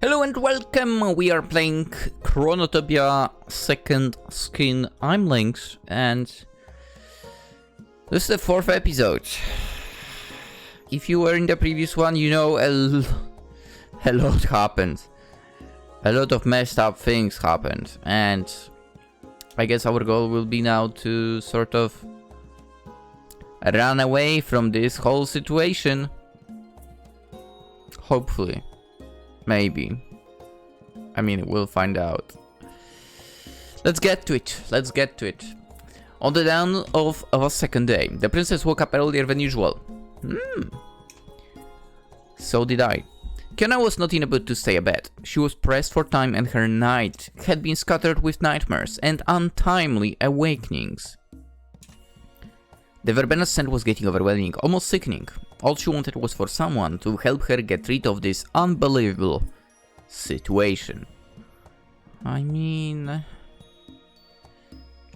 Hello and welcome, we are playing Chronotopia second skin. I'm Lynx and this is the 4th episode. If you were in the previous one, you know a lot happened. A lot of messed up things happened, and I guess our goal will be now to sort of run away from this whole situation. Hopefully. Maybe. I mean, we'll find out. Let's get to it. On the dawn of a second day, the princess woke up earlier than usual. So did I. Kionna was not in a mood to stay abed. She was pressed for time and her night had been scattered with nightmares and untimely awakenings. The verbena scent was getting overwhelming, almost sickening. All she wanted was for someone to help her get rid of this unbelievable situation. I mean,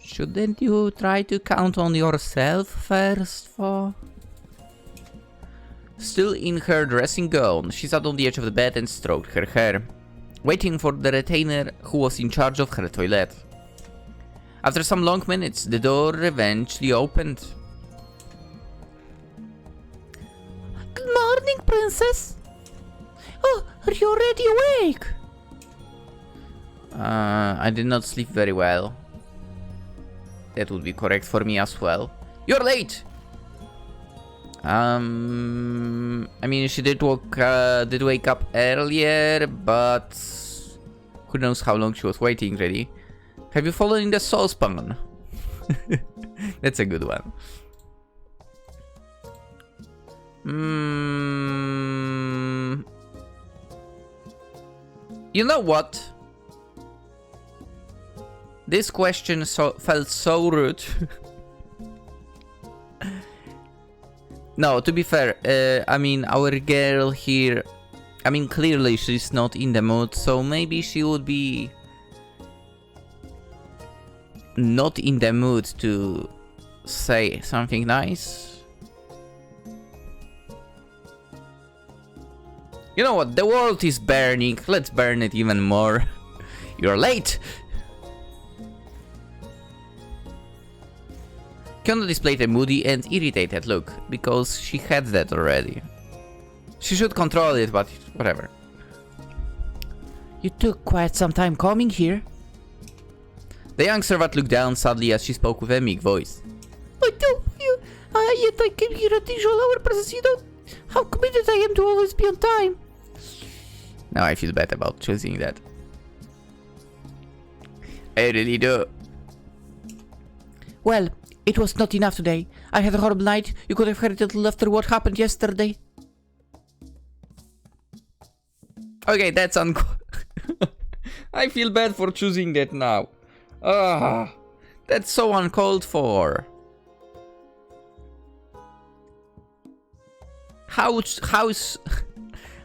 shouldn't you try to count on yourself first, for? Still in her dressing gown, she sat on the edge of the bed and stroked her hair, waiting for the retainer who was in charge of her toilet. After some long minutes, the door eventually opened. Good morning, princess. Oh, are you already awake? I did not sleep very well. That would be correct for me as well. You're late! I mean, she did wake up earlier, but who knows how long she was waiting, really. Have you fallen in the saucepan? That's a good one. You know what? This question felt so rude. No, to be fair, I mean, our girl here, I mean, clearly she's not in the mood, so maybe she would be not in the mood to say something nice. You know what, the world is burning, let's burn it even more. You're late! Kionna displayed a moody and irritated look, because she had that already. She should control it, but whatever. You took quite some time coming here. The young servant looked down sadly as she spoke with a meek voice. I told you, yet I came here at the usual hour, princess. You know how committed I am to always be on time. Now I feel bad about choosing that. I really do. Well, it was not enough today. I had a horrible night. You could have heard it after what happened yesterday. Okay, that's I feel bad for choosing that now. That's so uncalled for.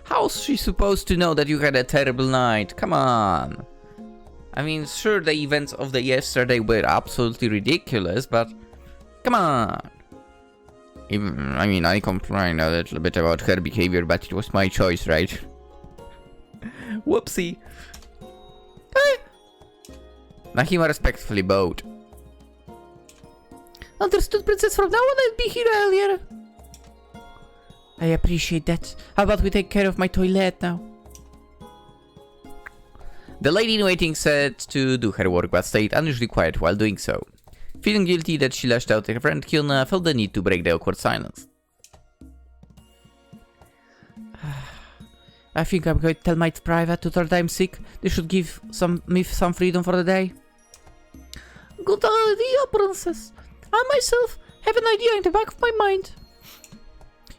How's she supposed to know that you had a terrible night? Come on. I mean, sure, the events of the yesterday were absolutely ridiculous, but come on. I mean, I complained a little bit about her behavior, but it was my choice, right? Whoopsie. Nahima respectfully bowed. Understood, princess. From now on, I'll be here earlier. I appreciate that. How about we take care of my toilet now? The lady in waiting said to do her work, but stayed unusually quiet while doing so. Feeling guilty that she lashed out at her friend, Kionna felt the need to break the awkward silence. I think I'm going to tell my private tutor that I'm sick. They should give me some freedom for the day. Good idea, princess. I myself have an idea in the back of my mind.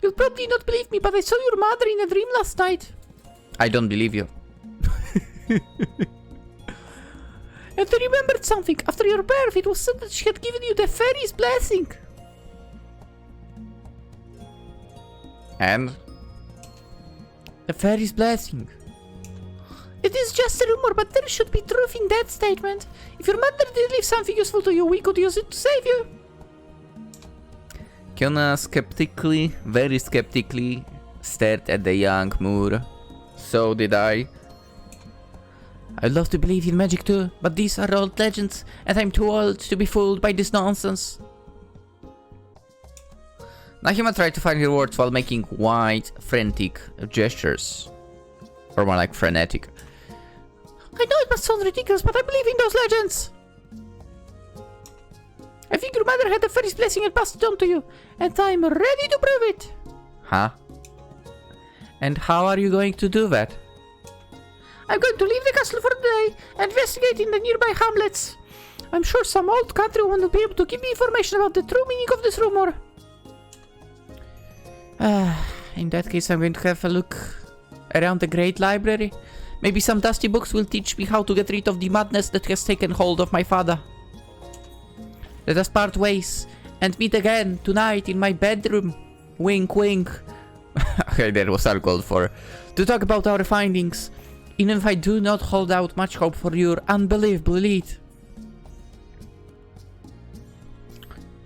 You'll probably not believe me, but I saw your mother in a dream last night. I don't believe you. And I remembered something. After your birth, it was said that she had given you the fairy's blessing. And? The fairy's blessing. It is just a rumor, but there should be truth in that statement. If your mother did leave something useful to you, we could use it to save you. Kionna very skeptically, stared at the young Moor. So did I. I'd love to believe in magic too, but these are old legends, and I'm too old to be fooled by this nonsense. Nahima tried to find her words while making wide, frantic gestures. Or more like frenetic. I know it must sound ridiculous, but I believe in those legends. I think your mother had the fairy's blessing and passed it on to you, and I'm ready to prove it. Huh? And how are you going to do that? I'm going to leave the castle for the day and investigate in the nearby hamlets. I'm sure some old countrywoman will be able to give me information about the true meaning of this rumor. In that case, I'm going to have a look around the great library. Maybe some dusty books will teach me how to get rid of the madness that has taken hold of my father. Let us part ways and meet again tonight in my bedroom. Wink, wink. Okay, that was uncalled for. To talk about our findings, even if I do not hold out much hope for your unbelievable lead.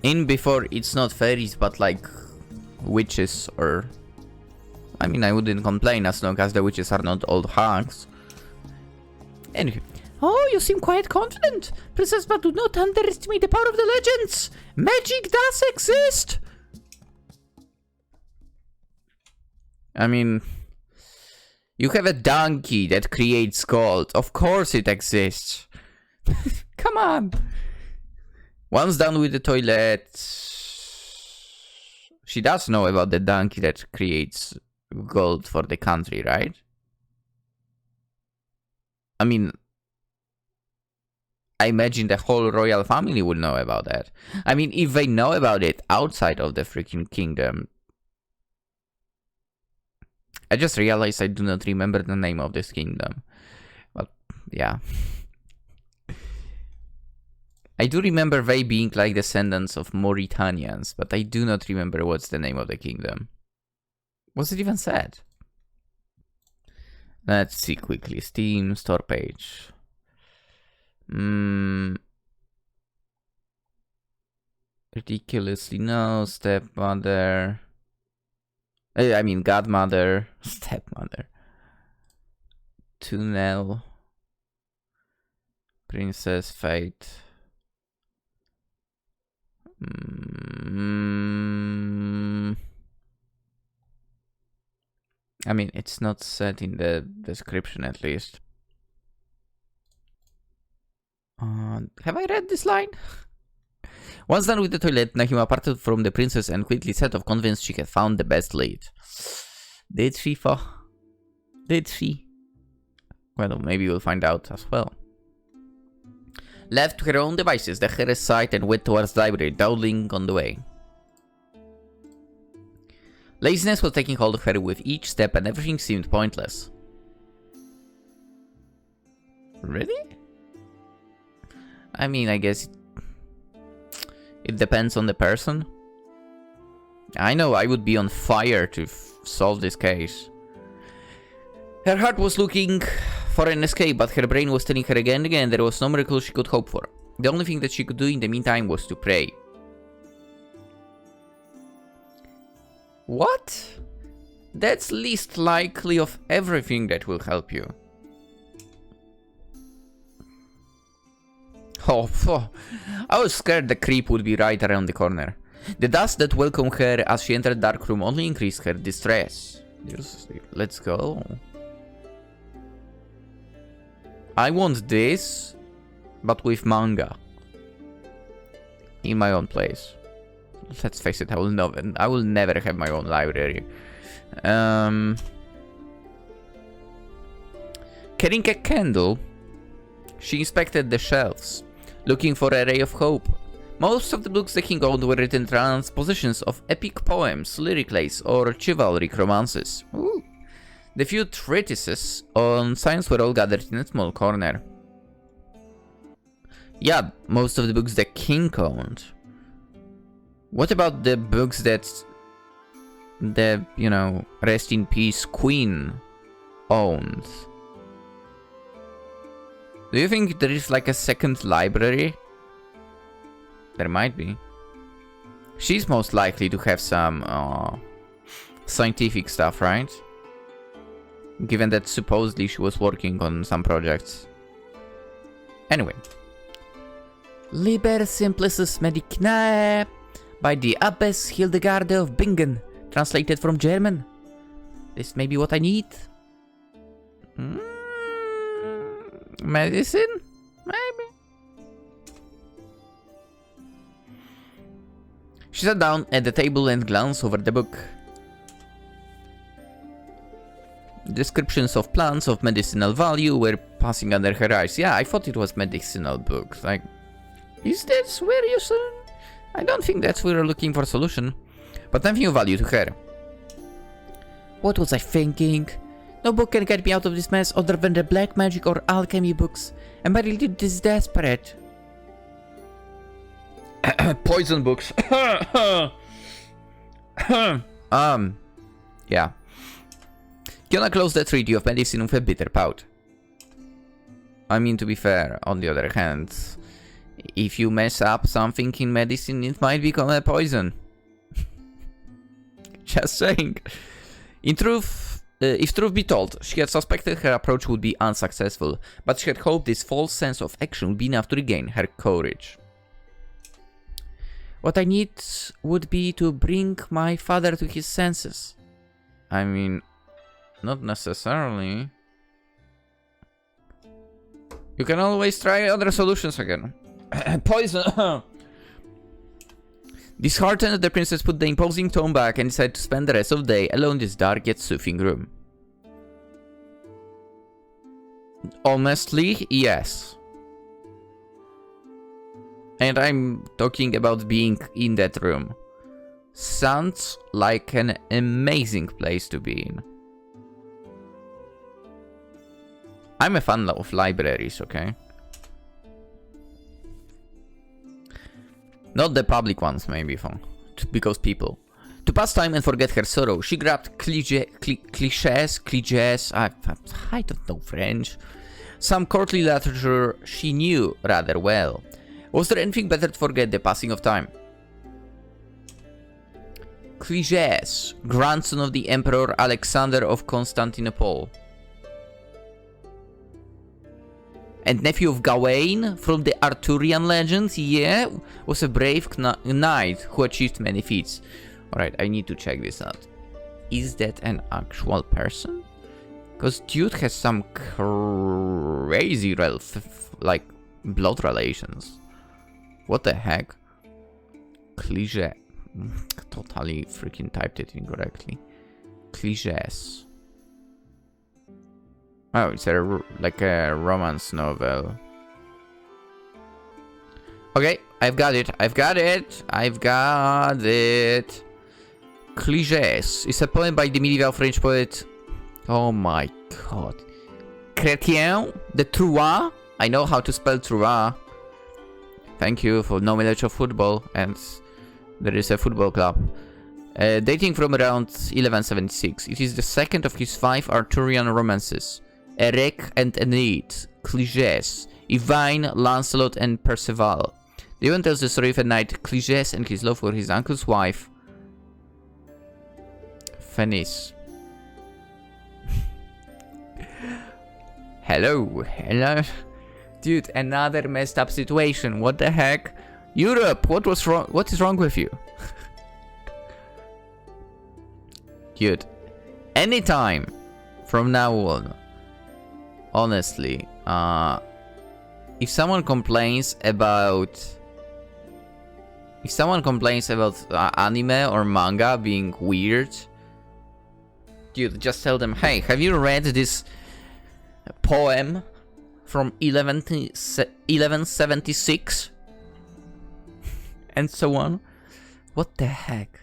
In before it's not fairies, but like witches or... I mean, I wouldn't complain as long as the witches are not old hags. Anyway. Oh, you seem quite confident, Princess, but do not underestimate the power of the legends. Magic does exist. I mean, you have a donkey that creates gold. Of course it exists. Come on. Once done with the toilet, she does know about the donkey that creates gold for the country, right? I mean, I imagine the whole royal family will know about that. I mean, if they know about it outside of the freaking kingdom. I just realized I do not remember the name of this kingdom. But, yeah. I do remember they being like descendants of Mauritanians, but I do not remember what's the name of the kingdom. Was it even said? Let's see quickly. Steam, store page. Ridiculously no, stepmother. I mean godmother, stepmother. Tunnel. Princess Fate. I mean, it's not said in the description at least. Have I read this line? Once done with the toilet, Nahima parted from the princess and quickly set off, convinced she had found the best lead. Did she? Did she? Well, maybe we'll find out as well. Left to her own devices, the head aside and went towards the library, dawdling on the way. Laziness was taking hold of her with each step and everything seemed pointless. Really? I mean, I guess it depends on the person. I know I would be on fire to solve this case. Her heart was looking for an escape, but her brain was telling her again and again there was no miracle she could hope for. The only thing that she could do in the meantime was to pray. What? That's least likely of everything that will help you. Oh, I was scared the creep would be right around the corner. The dust that welcomed her as she entered the dark room only increased her distress. Let's go. I want this, but with manga. In my own place. Let's face it, I will never have my own library. Carrying a candle, she inspected the shelves, looking for a ray of hope. Most of the books the king owned were written transpositions of epic poems, lyric lays, or chivalric romances. Ooh. The few treatises on science were all gathered in a small corner. Yeah, most of the books the king owned. What about the books that the, rest in peace queen owned? Do you think there is like a second library? There might be. She's most likely to have some scientific stuff, right? Given that supposedly she was working on some projects. Anyway. Liber Simplicis Medicinae by the Abbess Hildegarde of Bingen, translated from German. This may be what I need. Medicine? Maybe. She sat down at the table and glanced over the book. Descriptions of plants of medicinal value were passing under her eyes. Yeah, I thought it was medicinal books. Like, is that where you said? I don't think that's where we're looking for a solution. But nothing of value to her. What was I thinking? No book can get me out of this mess other than the black magic or alchemy books. I'm really this desperate. Poison books. Yeah. Kionna closed the treaty of medicine with a bitter pout. I mean, to be fair, on the other hand, if you mess up something in medicine, it might become a poison. Just saying. In truth, if truth be told, she had suspected her approach would be unsuccessful, but she had hoped this false sense of action would be enough to regain her courage. What I need would be to bring my father to his senses. I mean, not necessarily. You can always try other solutions again. Poison! Disheartened, the princess put the imposing tome back and decided to spend the rest of the day alone in this dark yet soothing room. Honestly, yes. And I'm talking about being in that room. Sounds like an amazing place to be in. I'm a fan of libraries, okay? Not the public ones, maybe, because people. To pass time and forget her sorrow, she grabbed clichés, I don't know French. Some courtly literature she knew rather well. Was there anything better to forget the passing of time? Clichés, grandson of the Emperor Alexander of Constantinople. And nephew of Gawain from the Arthurian legends, yeah, was a brave knight who achieved many feats. Alright, I need to check this out. Is that an actual person? Because dude has some crazy, like, blood relations. What the heck? Cliché. Totally freaking typed it incorrectly. Clichés. Oh, it's like a romance novel. Okay, I've got it. Clichés is a poem by the medieval French poet. Oh my god. Chrétien de Troyes. I know how to spell Troyes. Thank you for knowledge of football, and there is a football club. Dating from around 1176. It is the second of his 5 Arthurian romances. Eric and Enid, Clichés, Yvain, Lancelot, and Perceval. The event tells the story of a knight Clichés and his love for his uncle's wife, Fenice. Hello. Dude, another messed up situation. What the heck? Europe, what was wrong? What is wrong with you? Dude, anytime from now on, honestly, if someone complains about anime or manga being weird, dude, just tell them, hey, have you read this poem from 1176? And so on. What the heck?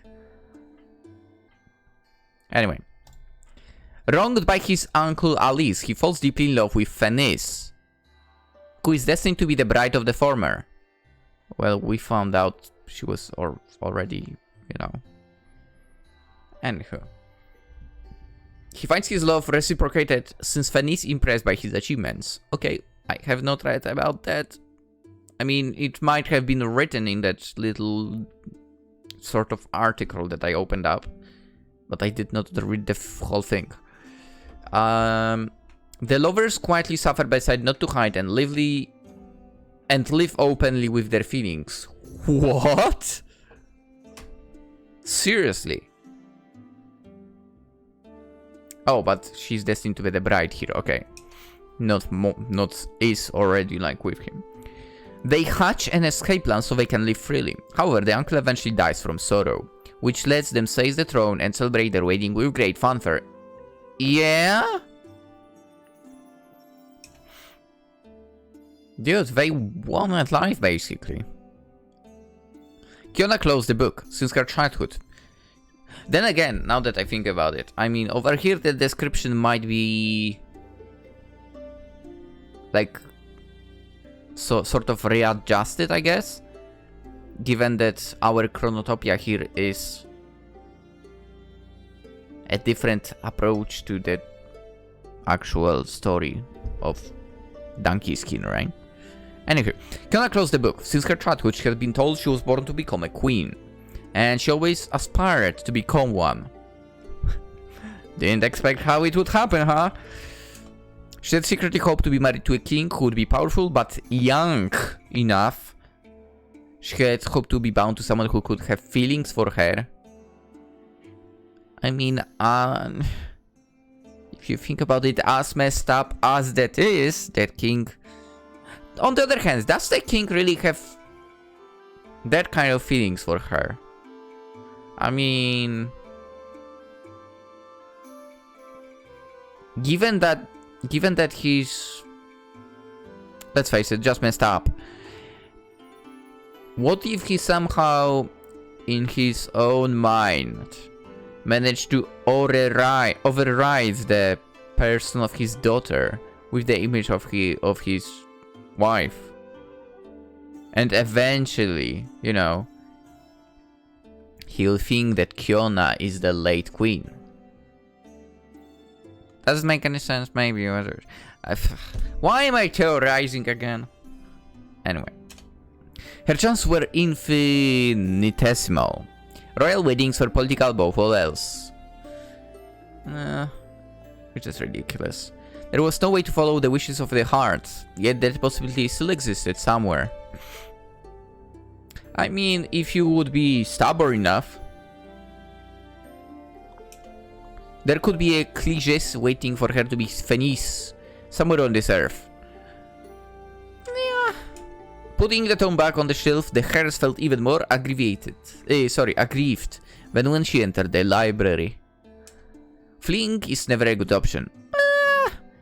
Anyway. Wronged by his uncle Alice, he falls deeply in love with Fenice, who is destined to be the bride of the former. Well, we found out she was already, you know. Anywho. He finds his love reciprocated since Fenice impressed by his achievements. Okay, I have not read about that. I mean, it might have been written in that little sort of article that I opened up, but I did not read the whole thing. The lovers quietly suffer by side not to hide and and live openly with their feelings. What? Seriously? Oh, but she's destined to be the bride here. Okay. Not is already like with him. They hatch an escape plan so they can live freely. However, the uncle eventually dies from sorrow, which lets them seize the throne and celebrate their wedding with great fanfare. Yeah? Dude, they won at life, basically. Kionna closed the book since her childhood. Then again, now that I think about it, I mean, over here the description might be like sort of readjusted, I guess, given that our Chronotopia here is a different approach to the actual story of Donkey Skin, right? Anyway, Kionna closed the book. Since her childhood, she had been told she was born to become a queen, and she always aspired to become one. Didn't expect how it would happen, huh? She had secretly hoped to be married to a king who would be powerful but young enough. She had hoped to be bound to someone who could have feelings for her. I mean, if you think about it, as messed up as that is, that king... On the other hand, does the king really have that kind of feelings for her? I mean... Given that he's... Let's face it, just messed up. What if he somehow, in his own mind, managed to override the person of his daughter with the image of his wife? And eventually, you know, he'll think that Kionna is the late queen. Doesn't make any sense, maybe. Why am I theorizing again? Anyway. Her chances were infinitesimal. Royal weddings were political above all else. Which is ridiculous. There was no way to follow the wishes of the heart, yet that possibility still existed somewhere. I mean, if you would be stubborn enough, there could be a cliché waiting for her to be Phoenix somewhere on this earth. Yeah. Putting the tome back on the shelf, the heiress felt even more aggrieved when she entered the library. Fleeing is never a good option.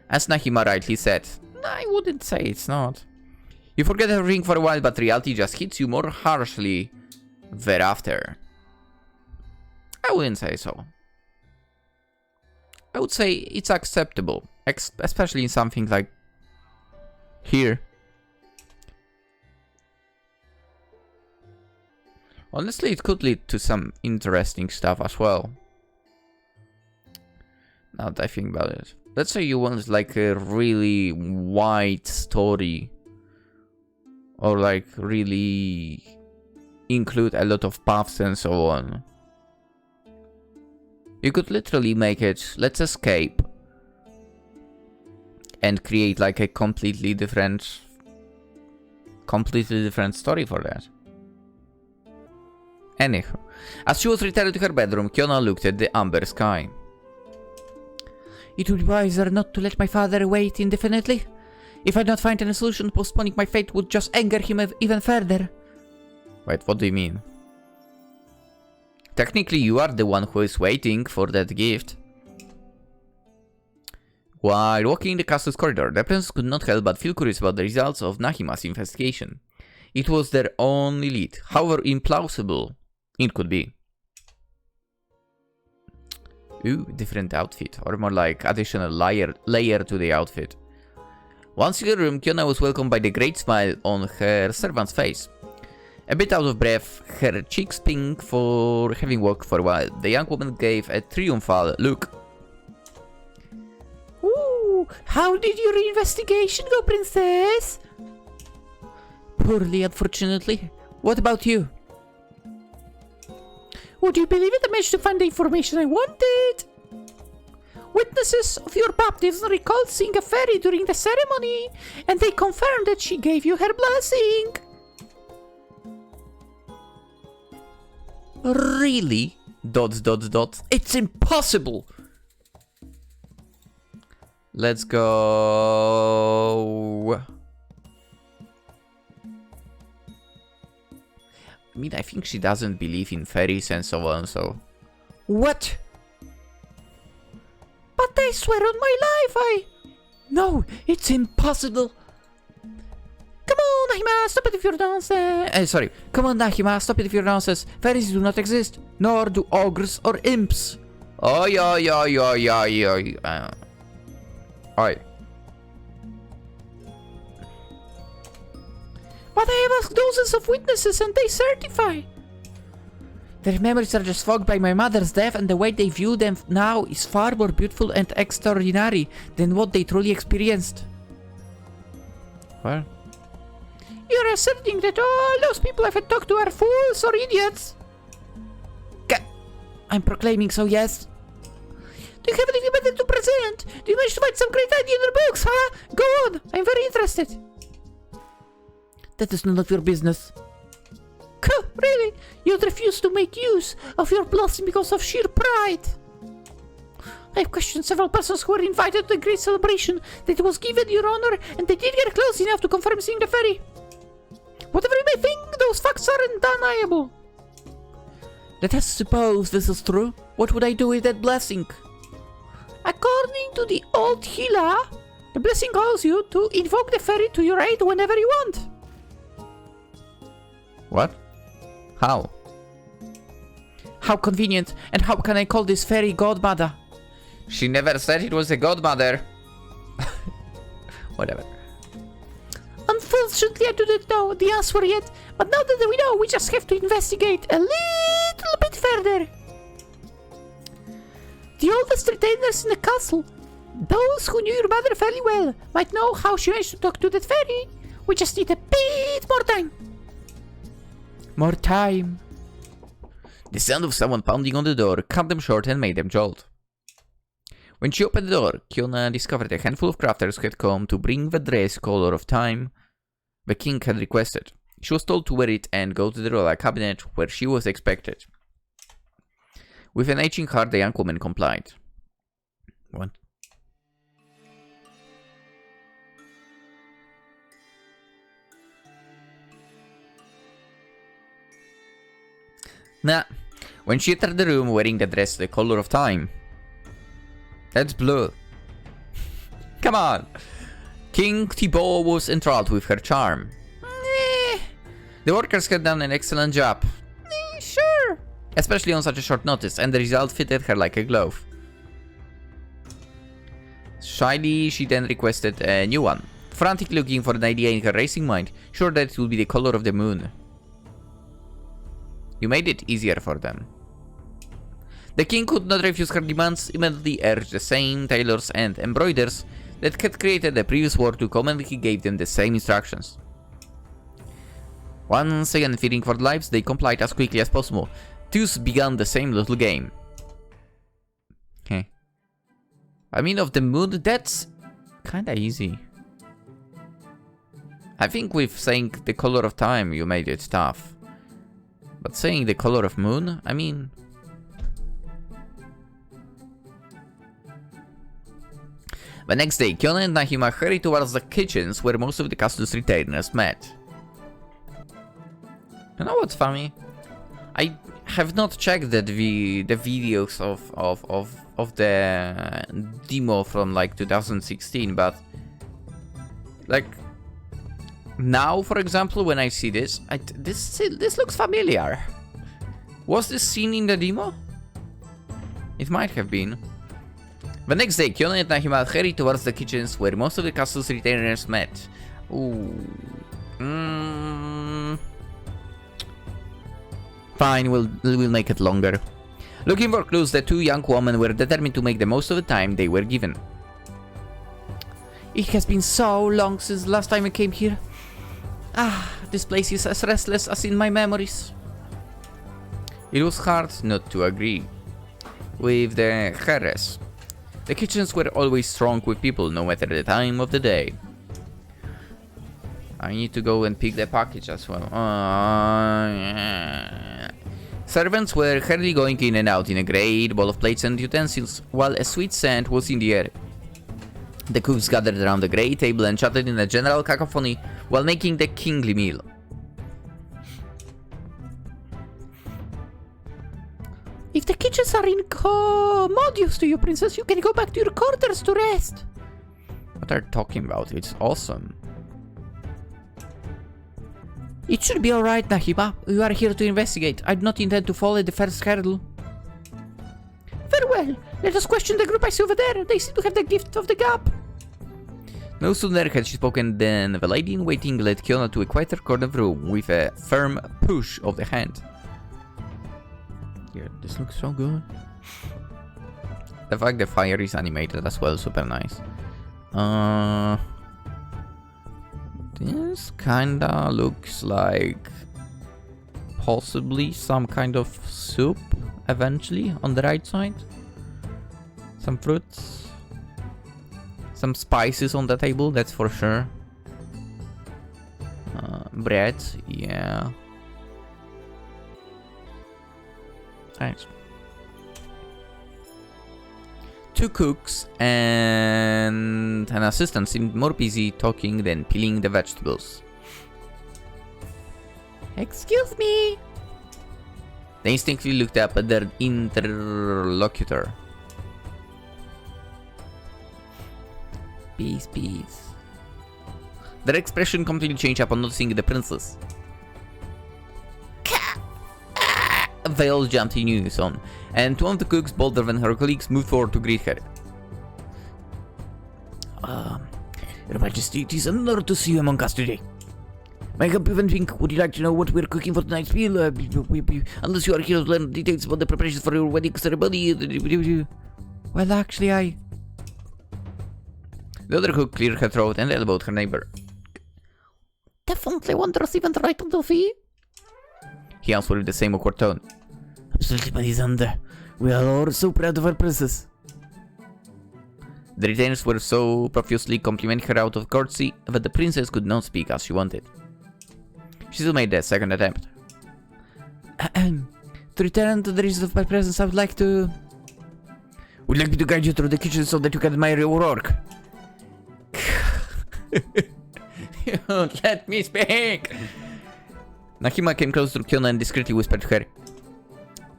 As Nahima rightly said. I wouldn't say it's not. You forget everything for a while, but reality just hits you more harshly thereafter. I wouldn't say so. I would say it's acceptable, especially in something like here. Honestly, it could lead to some interesting stuff as well. Now that I think about it. Let's say you want like a really wide story. Or like really include a lot of paths and so on. You could literally make it, let's escape. And create like a completely different story for that. Anyhow, as she was returning to her bedroom, Kionna looked at the amber sky. It would be wiser not to let my father wait indefinitely. If I don't find any solution, postponing my fate would just anger him even further. Wait, what do you mean? Technically, you are the one who is waiting for that gift. While walking the castle's corridor, the princess could not help but feel curious about the results of Nahima's investigation. It was their only lead, however implausible it could be. Ooh, different outfit, or more like additional layer to the outfit. Once in the room, Kionna was welcomed by the great smile on her servant's face. A bit out of breath, her cheeks pink for having walked for a while, the young woman gave a triumphal look. Ooh, how did your investigation go, princess? Poorly, unfortunately. What about you? Would you believe it? I managed to find the information I wanted. Witnesses of your baptism recalled seeing a fairy during the ceremony, and they confirmed that she gave you her blessing. Really? ... It's impossible! Let's go... I mean, I think she doesn't believe in fairies and so on, so... What? But I swear on my life, No, it's impossible. Come on, Nahima, stop it with your nonsense. Sorry. Come on, Nahima, stop it with your nonsense. Fairies do not exist, nor do ogres or imps. Oi. But I have asked dozens of witnesses and they certify. Their memories are just fogged by my mother's death, and the way they view them now is far more beautiful and extraordinary than what they truly experienced. Well? You're asserting that all those people I've talked to are fools or idiots? I'm proclaiming so, yes. Do you have anything better to present? Do you manage to find some great idea in your books, huh? Go on, I'm very interested. That is none of your business. Really? You'd refuse to make use of your blessing because of sheer pride? I've questioned several persons who were invited to the great celebration that was given your honor, and they did get close enough to confirm seeing the fairy. Whatever you may think, those facts are undeniable. Let us suppose this is true. What would I do with that blessing? According to the old Hila, the blessing allows you to invoke the fairy to your aid whenever you want. What? How? How convenient, and how can I call this fairy godmother? She never said it was a godmother. Whatever. Unfortunately, I do not know the answer yet, but now that we know, we just have to investigate a little bit further. The oldest retainers in the castle, those who knew your mother fairly well, might know how she managed to talk to that fairy. We just need a bit more time. More time. The sound of someone pounding on the door cut them short and made them jolt. When she opened the door, Kionna discovered a handful of crafters who had come to bring the dress color of time the king had requested. She was told to wear it and go to the royal cabinet where she was expected. With an aching heart, the young woman complied. What? Nah, when she entered the room wearing the dress the color of time. That's blue. Come on! King Thibaut was enthralled with her charm. The workers had done an excellent job. Sure. Especially on such a short notice, and the result fitted her like a glove. Shyly, she then requested a new one, frantically looking for an idea in her racing mind, sure that it would be the color of the moon. You made it easier for them. The king could not refuse her demands, immediately urged the same tailors and embroiders that had created the previous war to come, and he gave them the same instructions. Once again fearing for their lives, they complied as quickly as possible. Thus began the same little game. Okay. I mean, of the moon, that's kinda easy. I think with saying the color of time, you made it tough. But saying the color of moon, I mean... The next day, Kionna and Nahima hurried towards the kitchens where most of the castle's retainers met. You know what's funny? I have not checked the videos of the demo from like 2016, but like now, for example, when I see this, this looks familiar. Was this scene in the demo? It might have been. The next day, Kionna and Nahima hurried towards the kitchens where most of the castle's retainers met. Ooh. Fine, we'll make it longer. Looking for clues, the two young women were determined to make the most of the time they were given. It has been so long since the last time I came here. This place is as restless as in my memories. It was hard not to agree with the heiress. The kitchens were always strong with people, no matter the time of the day. I need to go and pick the package as well. Yeah. Servants were hurriedly going in and out in a great bowl of plates and utensils, while a sweet scent was in the air. The cooks gathered around the great table and chatted in a general cacophony while making the kingly meal. If the kitchens are incommodious to you, princess, you can go back to your quarters to rest. What are you talking about? It's awesome. It should be alright, Nahiba. We are here to investigate. I do not intend to follow the first hurdle. Very well. Let us question the group I see over there. They seem to have the gift of the gap. No sooner had she spoken than the lady-in-waiting led Kionna to a quieter corner of the room with a firm push of the hand. Yeah, this looks so good. The fact the fire is animated as well, super nice. This kinda looks like possibly some kind of soup eventually on the right side. Some fruits. Some spices on the table, that's for sure. Bread, yeah. Thanks. 2 cooks and an assistant seemed more busy talking than peeling the vegetables. Excuse me. They instinctively looked up at their interlocutor. Peace, peace. Their expression completely changed upon noticing the princess. They all jumped in unison, and one of the cooks, bolder than her colleagues, moved forward to greet her. Your Majesty, it is an honor to see you among us today. May I help you anything? Would you like to know what we're cooking for tonight's meal? Unless you are here to learn details about the preparations for your wedding ceremony. Well, actually, The other cook cleared her throat and elbowed her neighbor. Definitely wondrous even right on the fee. He answered with the same awkward tone. Absolutely, Madisanda. We are all so proud of our princess. The retainers were so profusely complimenting her out of courtesy that the princess could not speak as she wanted. She still made a second attempt. To return to the reason of my presence, I would like to... Would you like me to guide you through the kitchen so that you can admire your work? You won't let me speak! Nahima came close to Kionna and discreetly whispered to her.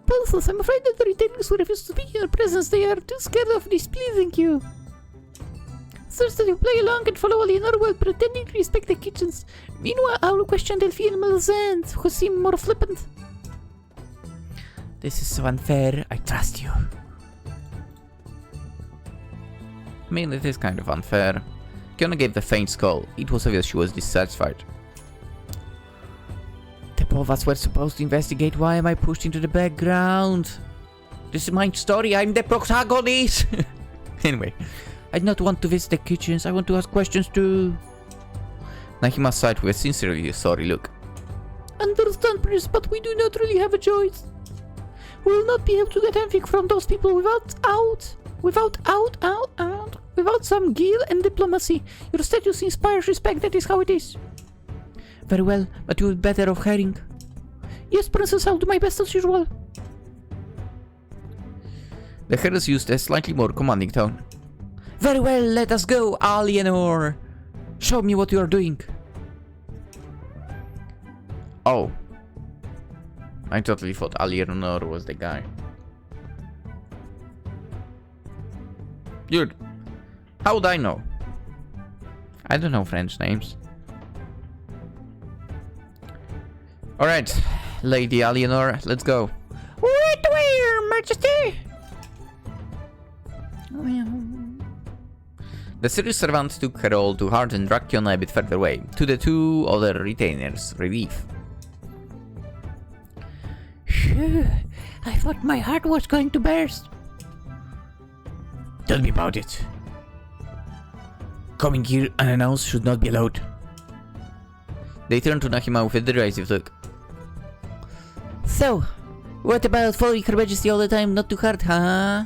Princess, I'm afraid that the retainers will refuse to speak in your presence. They are too scared of displeasing you. Sirs, that you play along and follow Alienor while pretending to respect the kitchens. Meanwhile, I will question Delphine and Malzant, who seem more flippant. This is so unfair. I trust you. I mean, it is kind of unfair. Kionna gave the faint scowl. It was obvious she was dissatisfied. The both of us were supposed to investigate. Why am I pushed into the background? This is my story. I'm the protagonist. Anyway, I do not want to visit the kitchens. I want to ask questions too. Nahima sighed with a sincerely sorry look. Understand, Prince, but we do not really have a choice. We will not be able to get anything from those people without some guile and diplomacy. Your status inspires respect. That is how it is. Very well, but you would better off hurrying. Yes, Princess, I'll do my best as usual. The heiress used a slightly more commanding tone. Very well, let us go, Alienor. Show me what you are doing. Oh. I totally thought Alienor was the guy. Dude, how would I know? I don't know French names. Alright, Lady Alienor, let's go. Right away, Your Majesty! The serious servant took her all to heart and dragged Kionna a bit further away, to the 2 other retainers' relief. Phew, I thought my heart was going to burst. Tell me about it. Coming here unannounced should not be allowed. They turned to Nahima with a derisive look. So, what about following Her Majesty all the time? Not too hard, huh?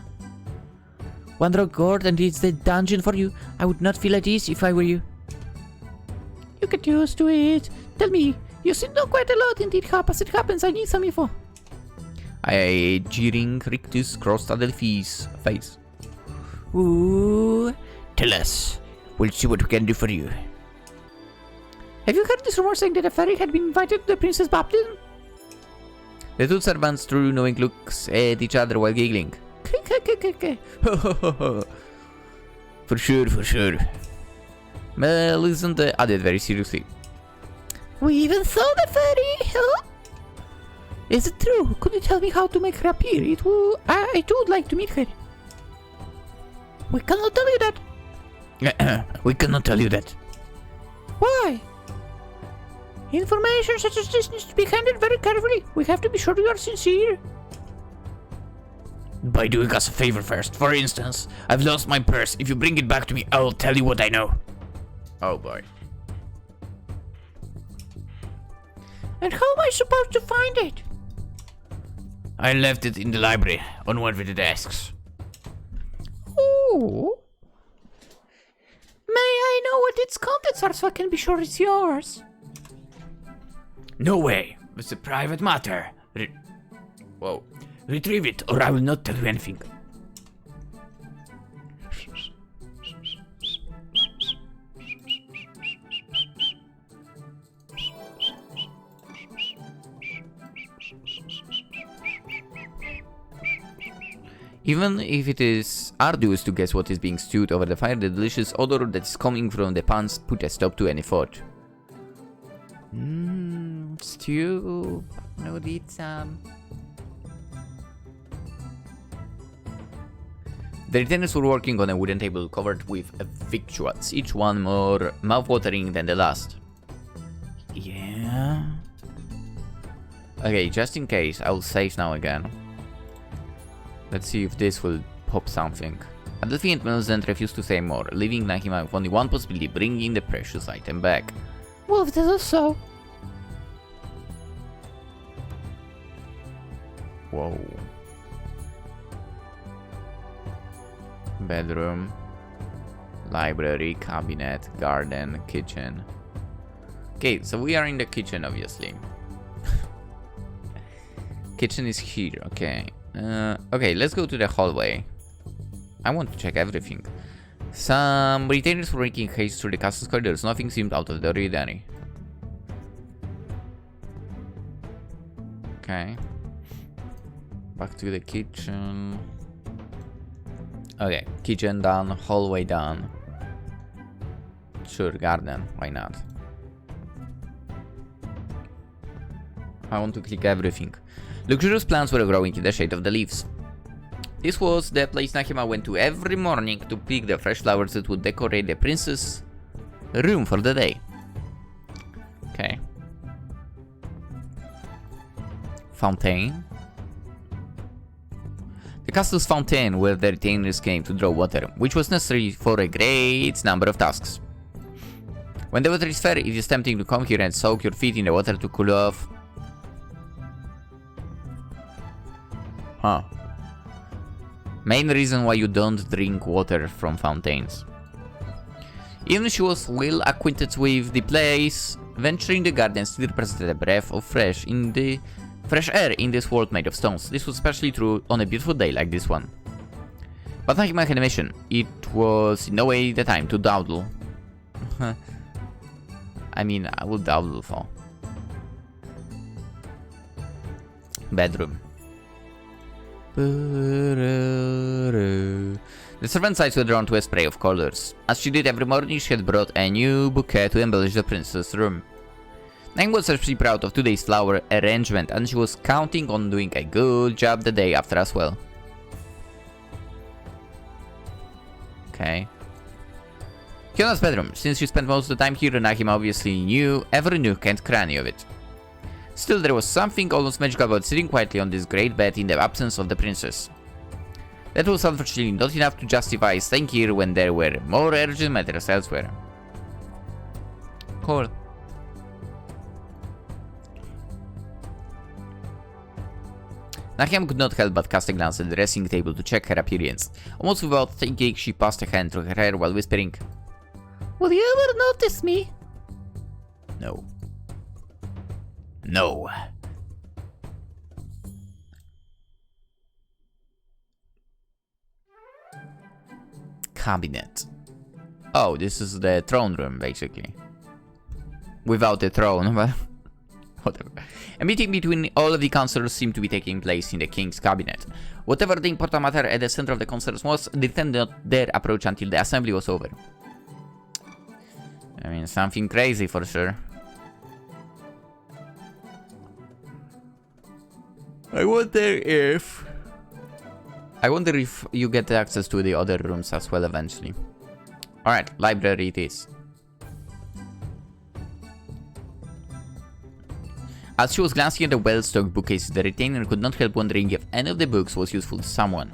One drug court and it's the dungeon for you. I would not feel at ease if I were you. You get used to it. Tell me, you seem to know quite a lot indeed, as it happens. I need some info. A jeering rictus crossed Adelphi's face. Ooh. Tell us. We'll see what we can do for you. Have you heard this rumor saying that a fairy had been invited to the princess' baptism? The two servants threw knowing looks at each other while giggling. For sure, for sure. Melisande added very seriously. We even saw the fairy, huh? Is it true? Could you tell me how to make her appear? I too would like to meet her. We cannot tell you that. We cannot tell you that. Why? Information such as this needs to be handled very carefully. We have to be sure you are sincere. By doing us a favor first. For instance, I've lost my purse. If you bring it back to me, I'll tell you what I know. Oh boy. And how am I supposed to find it? I left it in the library on one of the desks. Oh. May I know what its contents are so I can be sure it's yours? No way. It's a private matter. Whoa. Retrieve it or I will not tell you anything. Even if it is arduous to guess what is being stewed over the fire, the delicious odor that is coming from the pans put a stop to any thought. Stew. I would eat some. The retainers were working on a wooden table covered with victuals, each one more mouth-watering than the last. Yeah. Okay, just in case, I will save now again. Let's see if this will pop something. Adelphi and Melisande refused to say more, leaving Nahima with only one possibility, bringing the precious item back. Well, if that is so. Whoa. Bedroom, library, cabinet, garden, kitchen. Okay, so we are in the kitchen, obviously. Kitchen is here, okay. Okay, let's go to the hallway. I want to check everything. Some retainers were making haste through the castle's corridors. Nothing seemed out of the ordinary. Okay. Back to the kitchen. Okay, kitchen done, hallway done. Sure, garden, why not? I want to click everything. Luxurious plants were growing in the shade of the leaves. This was the place Nahima went to every morning to pick the fresh flowers that would decorate the princess' room for the day. Okay. Fountain. The castle's fountain where the retainers came to draw water, which was necessary for a great number of tasks. When the water is fair, it is tempting to come here and soak your feet in the water to cool off. Huh. Main reason why you don't drink water from fountains. Even she was well acquainted with the place, venturing the garden still represented a breath of fresh air in this world made of stones. This was especially true on a beautiful day like this one. But Nahima had a mission. It was in no way the time to dawdle. I mean, I would dawdle for. Bedroom. The servant's eyes were drawn to a spray of colors. As she did every morning, she had brought a new bouquet to embellish the princess' room. Naim was especially proud of today's flower arrangement, and she was counting on doing a good job the day after as well. Okay. Kionna's bedroom. Since she spent most of the time here, Nahima obviously knew every nook and cranny of it. Still, there was something almost magical about sitting quietly on this great bed in the absence of the princess. That was unfortunately not enough to justify staying here when there were more urgent matters elsewhere. Cool. Nahim could not help but cast a glance at the dressing table to check her appearance. Almost without thinking, she passed a hand through her hair while whispering, Will you ever notice me? No. No. Cabinet. Oh, this is the throne room, basically. Without the throne, but whatever. A meeting between all of the councillors seemed to be taking place in the king's cabinet. Whatever the important matter at the center of the councillors was, they did not dare approach until the assembly was over. I mean, something crazy for sure. I wonder if you get access to the other rooms as well eventually. Alright, library it is. As she was glancing at the well-stocked bookcase, the retainer could not help wondering if any of the books was useful to someone.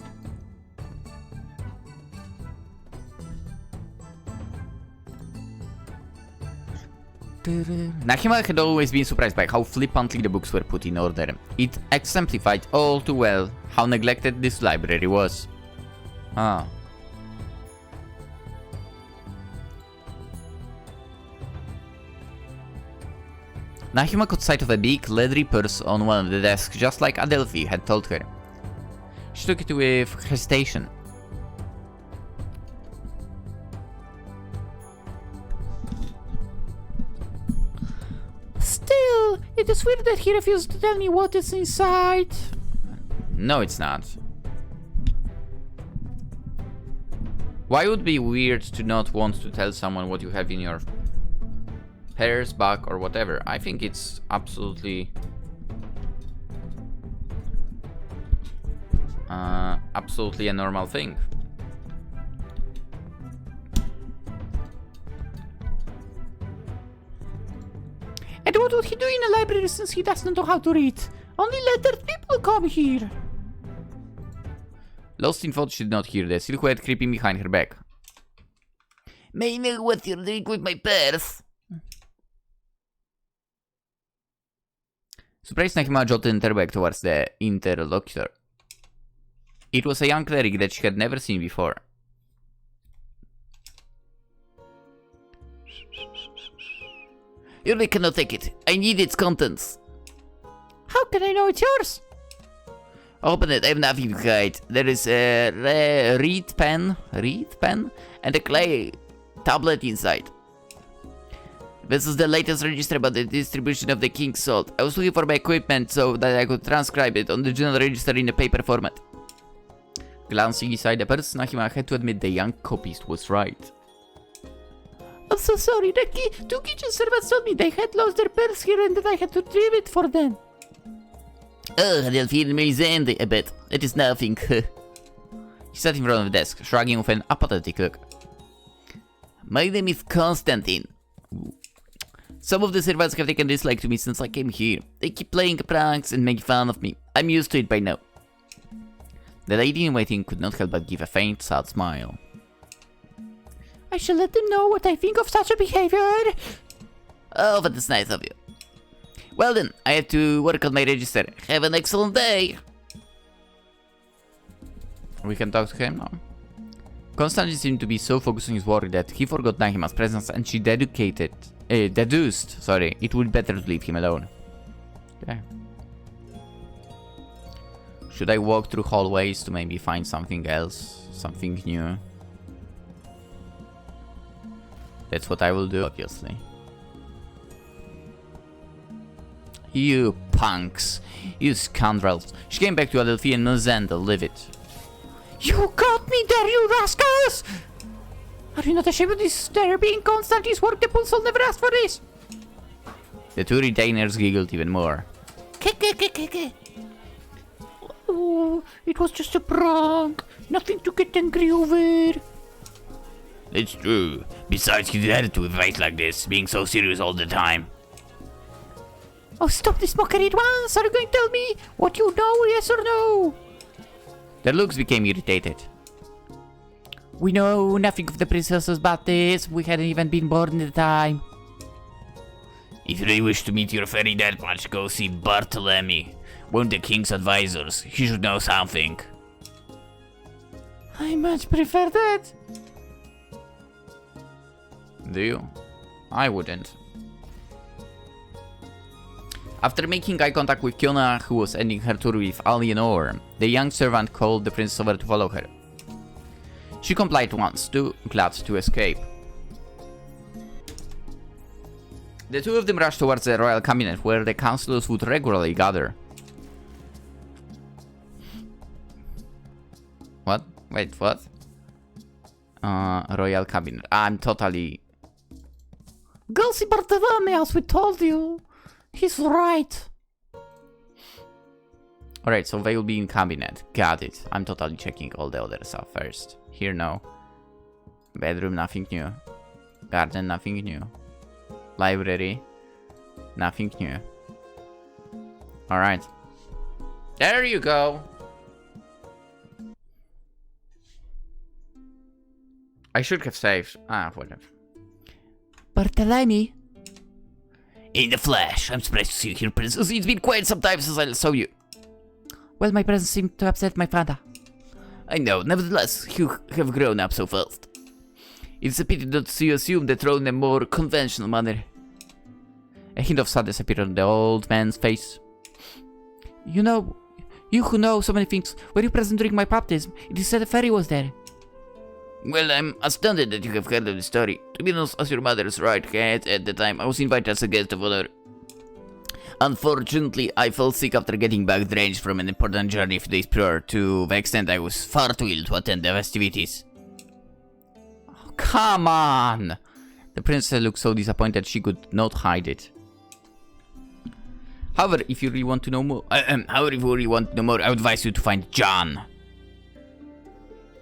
Nahima had always been surprised by how flippantly the books were put in order. It exemplified all too well how neglected this library was. Ah. Nahima caught sight of a big, leathery purse on one of the desks, just like Adelphi had told her. She took it with hesitation. Still, it is weird that he refused to tell me what is inside. No, it's not. Why would it be weird to not want to tell someone what you have in your purse, bag, or whatever? I think it's absolutely a normal thing. And what would he do in a library since he doesn't know how to read? Only lettered people come here. Lost in thought, she did not hear the silhouette creeping behind her back. May I know what you're doing with my purse? Surprised, Nahima jotted her back towards the interlocutor. It was a young cleric that she had never seen before. You cannot take it. I need its contents. How can I know it's yours? Open it. I have nothing to hide. There is a reed pen, and a clay tablet inside. This is the latest register about the distribution of the king's salt. I was looking for my equipment so that I could transcribe it on the general register in a paper format. Glancing inside the purse, Nahima had to admit the young copyist was right. I'm so sorry, two kitchen servants told me they had lost their purse here and that I had to retrieve it for them. Oh, they'll feel resent a bit. It is nothing. He sat in front of the desk, shrugging with an apathetic look. My name is Constantine. Some of the servants have taken dislike to me since I came here. They keep playing pranks and making fun of me. I'm used to it by now. The lady in waiting could not help but give a faint, sad smile. I shall let them know what I think of such a behavior. Oh, that is nice of you. Well then, I have to work on my register. Have an excellent day. We can talk to him now. Constantine seemed to be so focused on his work that he forgot Nahima's presence, and she deduced it would be better to leave him alone. Okay. Should I walk through hallways to maybe find something else? Something new? That's what I will do, obviously. You punks! You scoundrels! She came back to Adelphi and Mozenda, livid. You got me there, you rascals! Are you not ashamed of this? There being Constantine's work, the Pulsal never asked for this! The two retainers giggled even more. Oh, it was just a prank. Nothing to get angry over. It's true. Besides, he had to fight like this, being so serious all the time. Oh, stop this mockery at once! Are you going to tell me what you know, yes or no? Their looks became irritated. We know nothing of the princesses but this. We hadn't even been born at the time. If you really wish to meet your fairy that much, go see Bartholomew. One of the king's advisors. He should know something. I much prefer that. Do you? I wouldn't. After making eye contact with Kionna, who was ending her tour with Alienor, the young servant called the princess over to follow her. She complied once, too glad to escape. The two of them rushed towards the royal cabinet, where the councillors would regularly gather. What? Wait, what? Royal cabinet. I'm totally... Go see Bartholomew, as we told you. He's right. Alright, so they will be in cabinet. Got it. I'm totally checking all the other stuff first. Here, no. Bedroom, nothing new. Garden, nothing new. Library, nothing new. Alright. There you go. I should have saved. Ah, whatever. Bartholomew? In the flesh. I'm surprised to see you here, princess. It's been quite some time since I saw you. Well, my presence seemed to upset my father. I know. Nevertheless, you have grown up so fast. It's a pity not to assume the throne in a more conventional manner. A hint of sadness appeared on the old man's face. You know, you who know so many things, were you present during my baptism? It is said a fairy was there. Well, I'm astounded that you have heard of the story. To be honest, as your mother's right hand at the time, I was invited as a guest of honor. Unfortunately, I fell sick after getting back drenched from an important journey a few days prior, to the extent I was far too ill to attend the festivities. Oh, come on! The princess looked so disappointed she could not hide it. However, if you really want to know more... I would advise you to find John.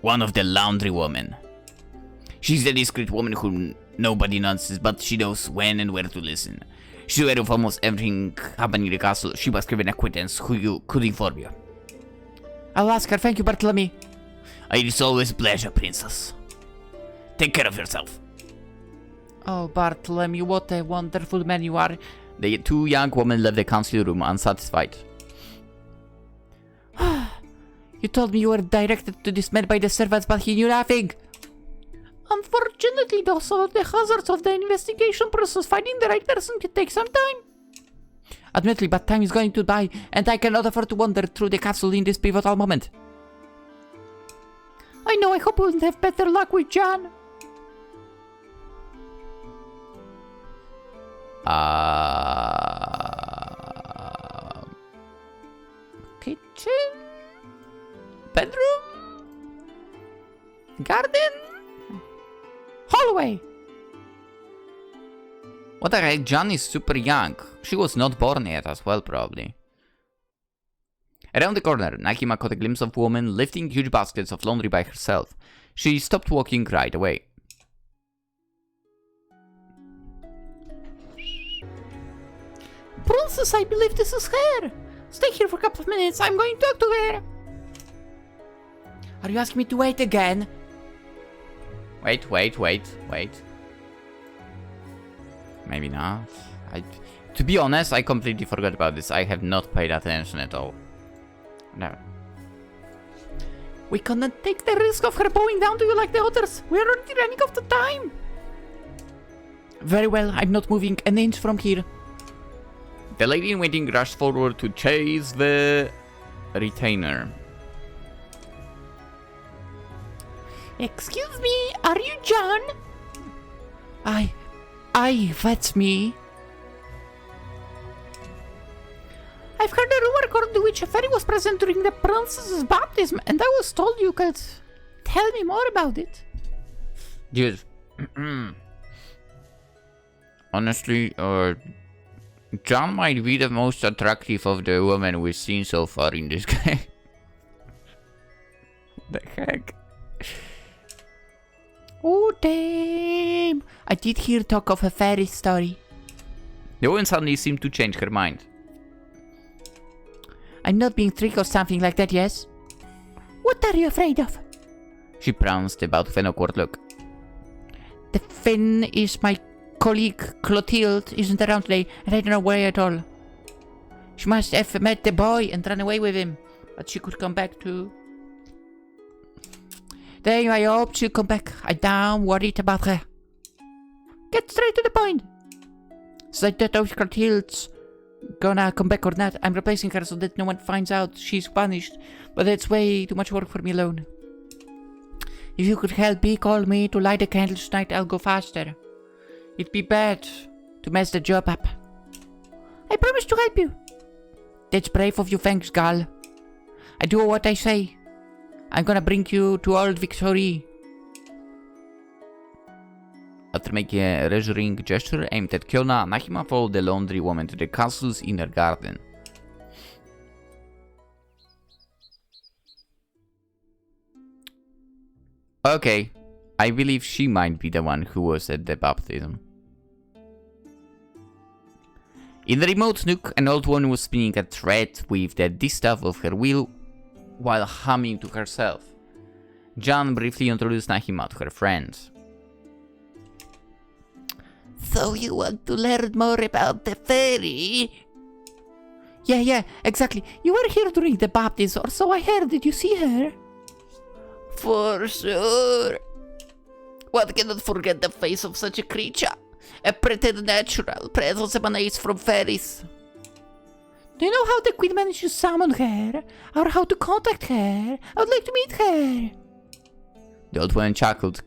One of the laundry women. She's a discreet woman whom nobody notices, but she knows when and where to listen. She's aware of almost everything happening in the castle. She must have an acquaintance who you could inform you. I'll ask her. Thank you, Bartholomew. It is always a pleasure, princess. Take care of yourself. Oh, Bartholomew, what a wonderful man you are. The two young women left the council room unsatisfied. You told me you were directed to this man by the servants, but he knew nothing. Unfortunately, those are the hazards of the investigation process. Finding the right person can take some time. Admittedly, but time is going to die, and I cannot afford to wander through the castle in this pivotal moment. I know, I hope we'll have better luck with John. Kitchen? Bedroom? Garden? Hallway? What the heck, John is super young. She was not born yet as well, probably. Around the corner, Nakima caught a glimpse of a woman lifting huge baskets of laundry by herself. She stopped walking right away. Princess, I believe this is her. Stay here for a couple of minutes. I'm going to talk to her. Are you asking me to wait again? Wait. Maybe not. To be honest, I completely forgot about this. I have not paid attention at all. No. We cannot take the risk of her bowing down to you like the others. We're already running out of time. Very well, I'm not moving an inch from here. The lady in waiting rushed forward to chase the retainer. Excuse me, are you John? That's me. I've heard a rumor according to which a fairy was present during the princess's baptism, and I was told you could tell me more about it. Dude. Honestly, John might be the most attractive of the women we've seen so far in this game. What the heck? Oh, damn. I did hear talk of a fairy story. The woman suddenly seemed to change her mind. I'm not being tricked or something like that, yes? What are you afraid of? She pounced about with an awkward look. The Finn is my colleague Clotilde isn't around today, and I don't know why at all. She must have met the boy and run away with him. But she could come back too. Then I hope she'll come back. I damn worried about her. Get straight to the point. It's like that those cartels gonna come back or not. I'm replacing her so that no one finds out she's punished. But it's way too much work for me alone. If you could help me, call me to light the candles tonight, I'll go faster. It'd be bad to mess the job up. I promise to help you. That's brave of you, thanks, gal. I do what I say. I'm gonna bring you to old Victory. After making a reassuring gesture aimed at Kionna, Nahima followed the laundry woman to the castle's inner garden. Okay, I believe she might be the one who was at the baptism. In the remote nook, an old woman was spinning a thread with the distaff of her wheel while humming to herself. Jan briefly introduced Nahima to her friends. So you want to learn more about the fairy? Yeah, exactly. You were here during the baptism, or so I heard. Did you see her? For sure. One cannot forget the face of such a creature. A preternatural presence emanates from fairies. Do you know how the queen managed to summon her? Or how to contact her? I would like to meet her. The old woman chuckled.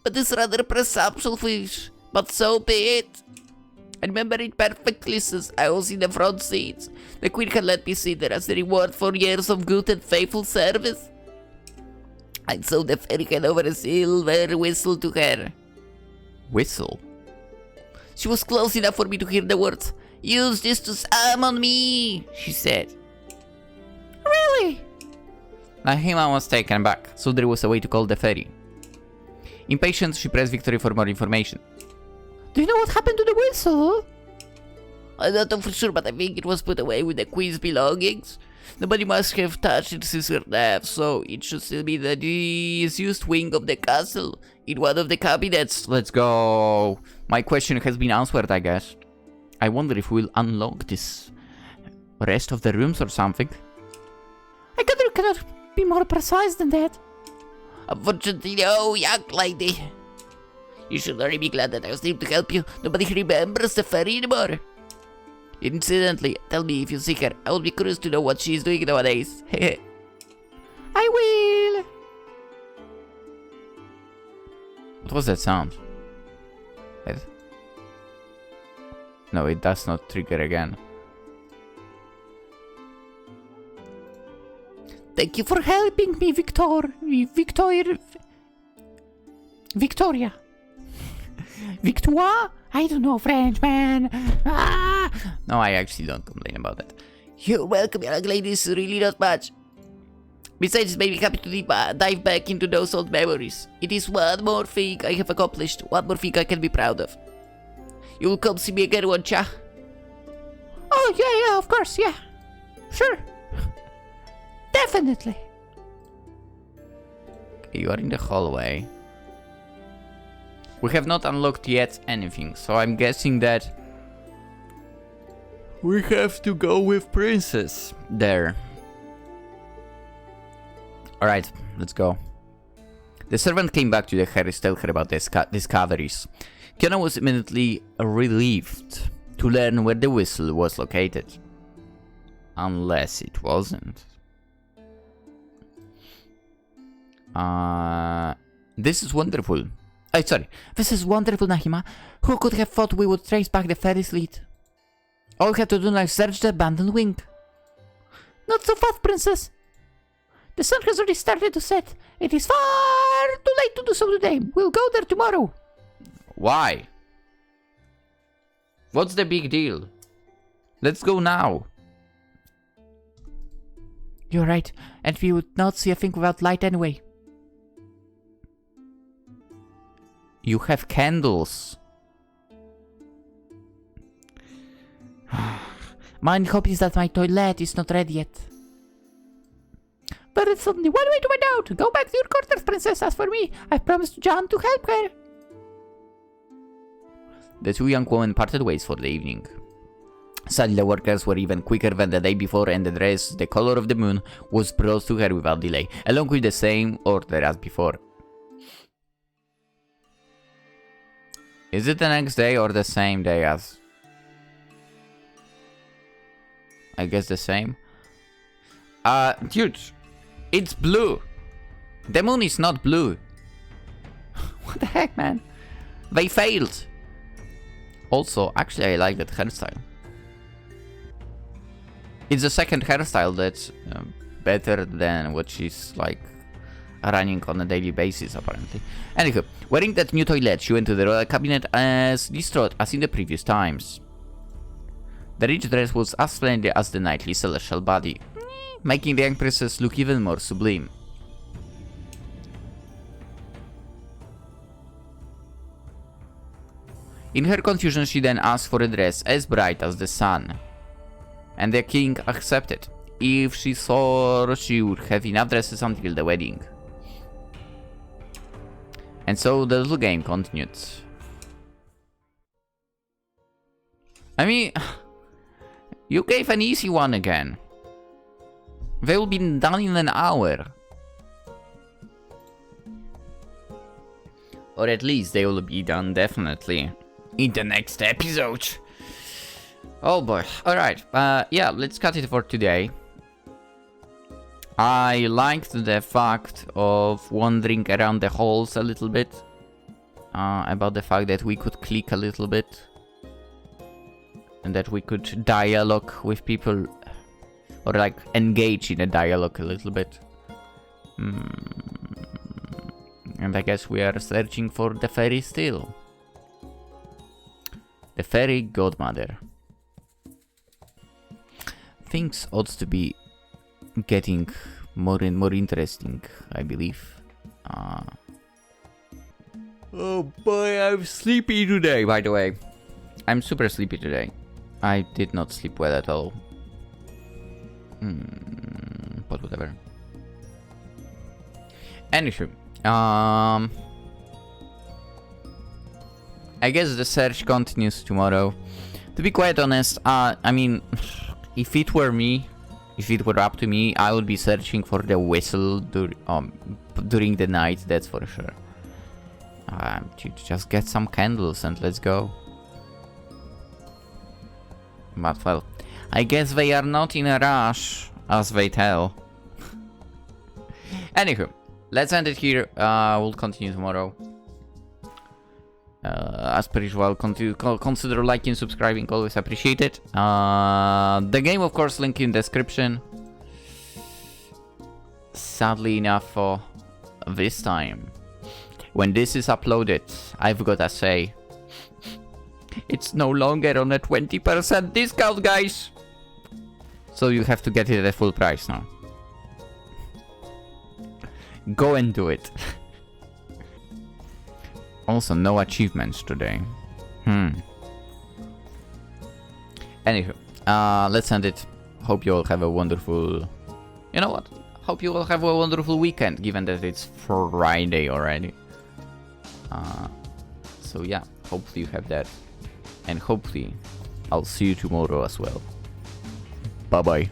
But it's rather presumptuous, but so be it. I remember it perfectly since I was in the front seats. The queen had let me sit there as a reward for years of good and faithful service. And so the fairy handed over a silver whistle to her. Whistle? She was close enough for me to hear the words, "Use this to summon me," she said. Really? Nahima was taken aback, so there was a way to call the fairy. Impatient, she pressed Victory for more information. Do you know what happened to the whistle? I don't know for sure, but I think it was put away with the queen's belongings. Nobody must have touched it since her death, so it should still be the disused wing of the castle, in one of the cabinets. Let's go. My question has been answered, I guess. I wonder if we'll unlock this rest of the rooms or something. I cannot be more precise than that. Unfortunately, no, young lady. You should already be glad that I was able to help you. Nobody remembers the fairy anymore. Incidentally, tell me if you see her. I will be curious to know what she's doing nowadays. I will. What was that sound? No, it does not trigger again. Thank you for helping me, Victoria. Victoire? I don't know French, man. Ah! No, I actually don't complain about that. You're welcome, young lady. It's really not much. Besides, it made me happy to dive back into those old memories. It is one more thing I have accomplished. One more thing I can be proud of. You will come see me again, won't ya? Oh, yeah, of course, yeah. Sure. Definitely. Okay, you are in the hallway. We have not unlocked yet anything, so I'm guessing that we have to go with Princess there. Alright, let's go. The servant came back to the Harris to tell her about the discoveries. Kionna was immediately relieved to learn where the whistle was located. Unless it wasn't. This is wonderful. Sorry. This is wonderful, Nahima. Who could have thought we would trace back the fairy's lead? All we have to do now is search the abandoned wing. Not so fast, princess. The sun has already started to set. It is far too late to do so today. We'll go there tomorrow. Why? What's the big deal? Let's go now. You're right, and we would not see a thing without light anyway. You have candles. My hope is that my toilet is not ready yet. But it's only one way to find out. Go back to your quarters, princess. As for me, I promised John to help her. The two young women parted ways for the evening. Sadly, the workers were even quicker than the day before, and the dress, the color of the moon, was brought to her without delay, along with the same order as before. Is it the next day or the same day as... I guess the same? Dude, it's blue. The moon is not blue. What the heck, man? They failed. Also, actually, I like that hairstyle. It's the second hairstyle that's better than what she's like running on a daily basis, apparently. Anywho, wearing that new toilet, she went to the royal cabinet as distraught as in the previous times. The rich dress was as splendid as the knightly celestial body, making the young princess look even more sublime. In her confusion, she then asked for a dress as bright as the sun, and the king accepted, if she saw she would have enough dresses until the wedding. And so the little game continued. I mean, you gave an easy one again. They will be done in an hour. Or at least they will be done definitely in the next episode. Oh boy. Alright, yeah, let's cut it for today. I liked the fact of wandering around the halls a little bit. About the fact that we could click a little bit. And that we could dialogue with people. Or like engage in a dialogue a little bit. And I guess we are searching for the fairy still. The fairy godmother. Things ought to be getting more and more interesting, I believe. Oh boy, I'm sleepy today, by the way. I'm super sleepy today. I did not sleep well at all. But whatever. Anywho, I guess the search continues tomorrow. To be quite honest, I mean, if it were me, if it were up to me, I would be searching for the whistle during the night, that's for sure. Just get some candles and let's go. But well, I guess they are not in a rush, as they tell. Anywho, let's end it here. We'll continue tomorrow. As per usual, consider liking, subscribing, always appreciate it. The game, of course, link in description. Sadly enough for this time, when this is uploaded, I've gotta say, it's no longer on a 20% discount, guys. So you have to get it at full price now. Go and do it. Also, no achievements today. Anywho, let's end it. Hope you all have a wonderful... You know what? Hope you all have a wonderful weekend, given that it's Friday already. So yeah, hopefully you have that. And hopefully, I'll see you tomorrow as well. Bye-bye.